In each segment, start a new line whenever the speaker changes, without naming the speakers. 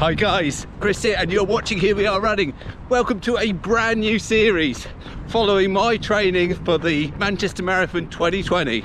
Hi guys, Chris here and you're watching Here We Are Running. Welcome to a brand new series following my training for the Manchester Marathon 2020.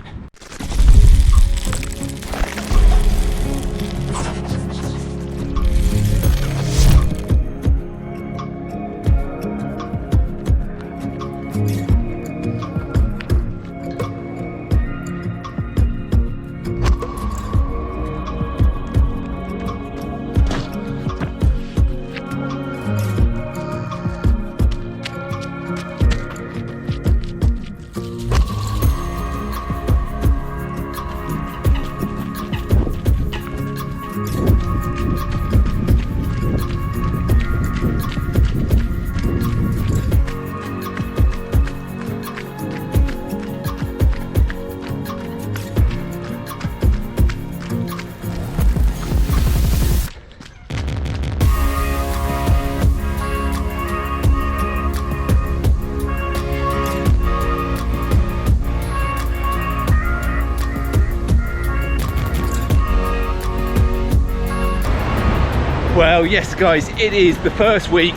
Well, yes guys, it is the first week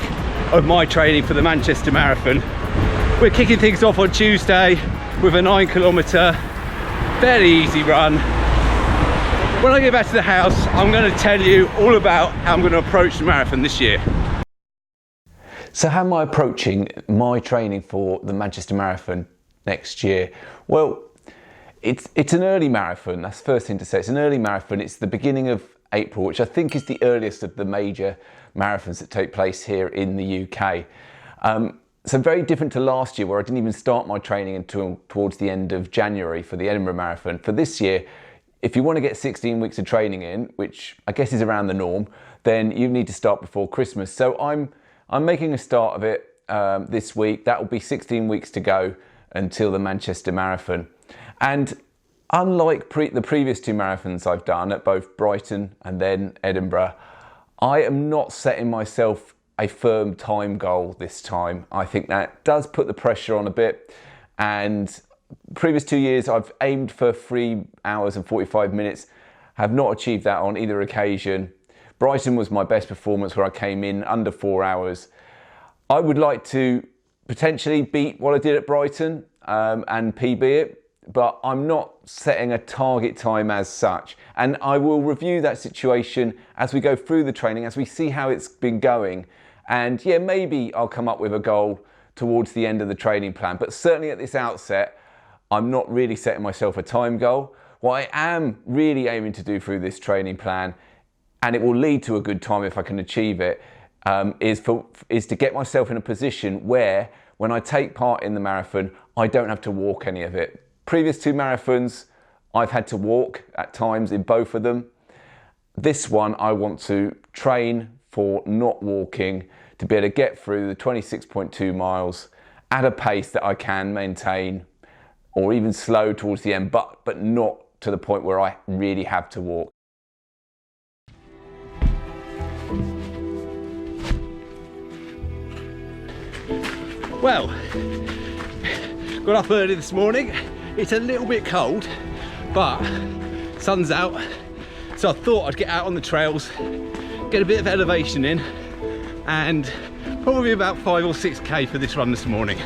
of my training for the Manchester Marathon. We're kicking things off on Tuesday with a 9-kilometre, fairly easy run. When I get back to the house, I'm going to tell you all about how I'm going to approach the marathon this year.
So how am I approaching my training for the Manchester Marathon next year? Well, it's an early marathon, that's the first thing to say. It's an early marathon, it's the beginning of April, which I think is the earliest of the major marathons that take place here in the UK. So very different to last year where I didn't even start my training until towards the end of January for the Edinburgh Marathon. For this year, if you want to get 16 weeks of training in, which I guess is around the norm, then you need to start before Christmas. So I'm making a start of it this week. That will be 16 weeks to go until the Manchester Marathon. And unlike the previous two marathons I've done at both Brighton and then Edinburgh, I am not setting myself a firm time goal this time. I think that does put the pressure on a bit, and previous 2 years I've aimed for 3 hours and 45 minutes, have not achieved that on either occasion. Brighton was my best performance where I came in under 4 hours. I would like to potentially beat what I did at Brighton and PB it, but I'm not setting a target time as such. And I will review that situation as we go through the training, as we see how it's been going. And yeah, maybe I'll come up with a goal towards the end of the training plan. But certainly at this outset, I'm not really setting myself a time goal. What I am really aiming to do through this training plan, and it will lead to a good time if I can achieve it, is to get myself in a position where when I take part in the marathon, I don't have to walk any of it. Previous two marathons, I've had to walk at times in both of them. This one, I want to train for not walking to be able to get through the 26.2 miles at a pace that I can maintain or even slow towards the end, but not to the point where I really have to walk.
Well, got up early this morning. It's a little bit cold, but sun's out, so I thought I'd get out on the trails, get a bit of elevation in, and probably about 5 or 6k for this run this morning.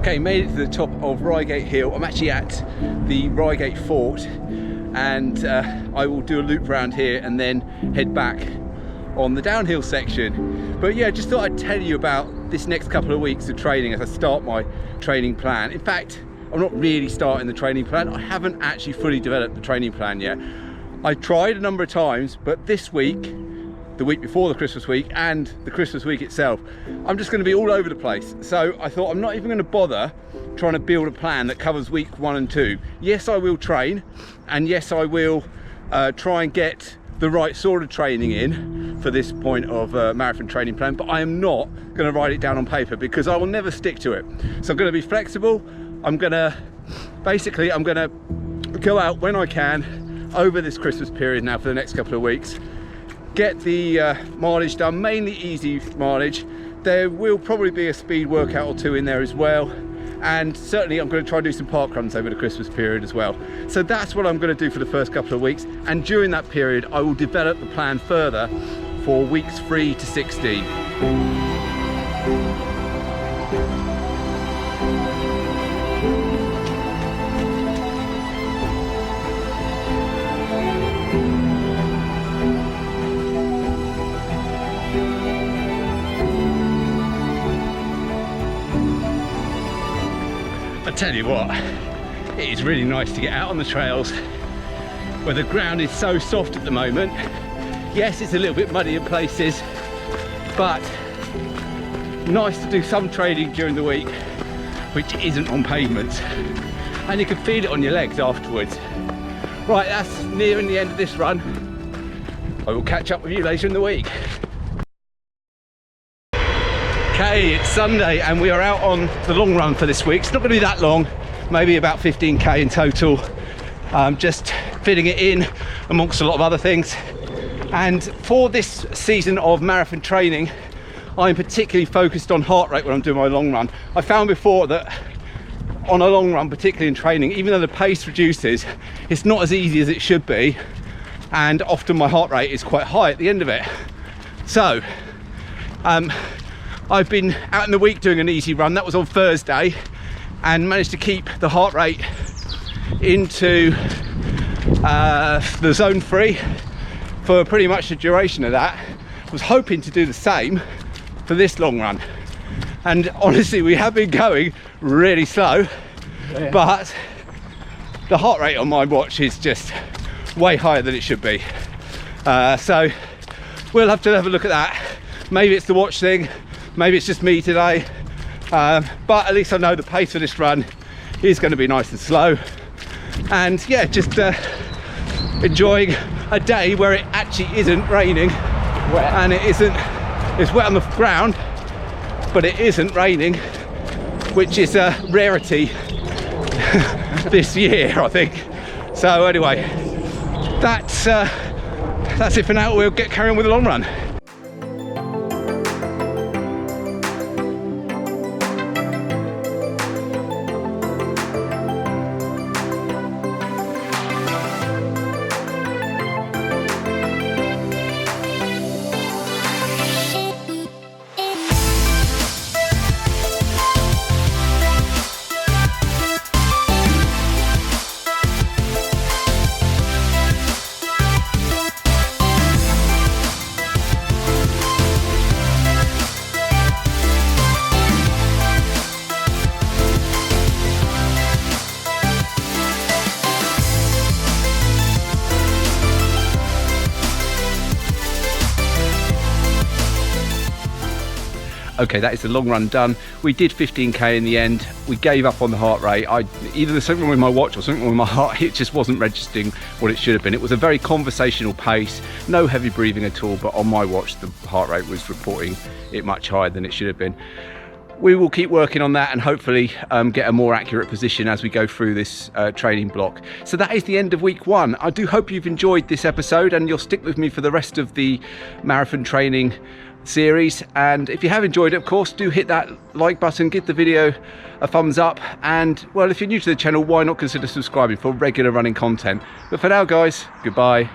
Okay, made it to the top of Reigate Hill. I'm actually at the Reigate Fort, and I will do a loop round here and then head back on the downhill section. But yeah, just thought I'd tell you about this next couple of weeks of training as I start my training plan. In fact, I'm not really starting the training plan. I haven't actually fully developed the training plan yet. I tried a number of times, but this week the week before the Christmas week and the Christmas week itself. I'm just going to be all over the place. So I thought I'm not even going to bother trying to build a plan that covers week 1 and 2. Yes, I will train, and yes, I will try and get the right sort of training in for this point of marathon training plan, but I am not going to write it down on paper because I will never stick to it. So I'm going to be flexible. I'm going to go out when I can over this Christmas period now for the next couple of weeks, get the mileage done, mainly easy mileage. There will probably be a speed workout or 2 in there as well, and certainly I'm going to try and do some park runs over the Christmas period as well. So that's what I'm going to do for the first couple of weeks, and during that period I will develop the plan further for weeks 3 to 16. I tell you what, it is really nice to get out on the trails where the ground is so soft at the moment. Yes, it's a little bit muddy in places, but nice to do some training during the week which isn't on pavement, and you can feel it on your legs afterwards. Right, that's nearing the end of this run. I will catch up with you later in the week. Okay, it's Sunday and we are out on the long run for this week. It's not going to be that long, maybe about 15k in total. Just fitting it in amongst a lot of other things. And for this season of marathon training, I'm particularly focused on heart rate when I'm doing my long run. I found before that on a long run, particularly in training, even though the pace reduces, it's not as easy as it should be, and often my heart rate is quite high at the end of it. So I've been out in the week doing an easy run. That was on Thursday, and managed to keep the heart rate into the zone 3 for pretty much the duration of that. Was hoping to do the same for this long run, and honestly we have been going really slow, but the heart rate on my watch is just way higher than it should be. So we'll have to have a look at that. Maybe it's the watch thing, maybe it's just me today, but at least I know the pace for this run is going to be nice and slow. And yeah, just enjoying a day where it actually isn't raining, and it's wet on the ground, but it isn't raining, which is a rarity this year, I think. So anyway, that's it for now. We'll carry on with the long run. Okay, that is the long run done. We did 15k in the end. We gave up on the heart rate. Either there's something wrong with my watch or something wrong with my heart. It just wasn't registering what it should have been. It was a very conversational pace, no heavy breathing at all, but on my watch the heart rate was reporting it much higher than it should have been. We will keep working on that and hopefully get a more accurate position as we go through this training block. So that is the end of week 1. I do hope you've enjoyed this episode and you'll stick with me for the rest of the marathon training series. And if you have enjoyed it, of course, do hit that like button, give the video a thumbs up, and well, if you're new to the channel, why not consider subscribing for regular running content. But for now guys, goodbye.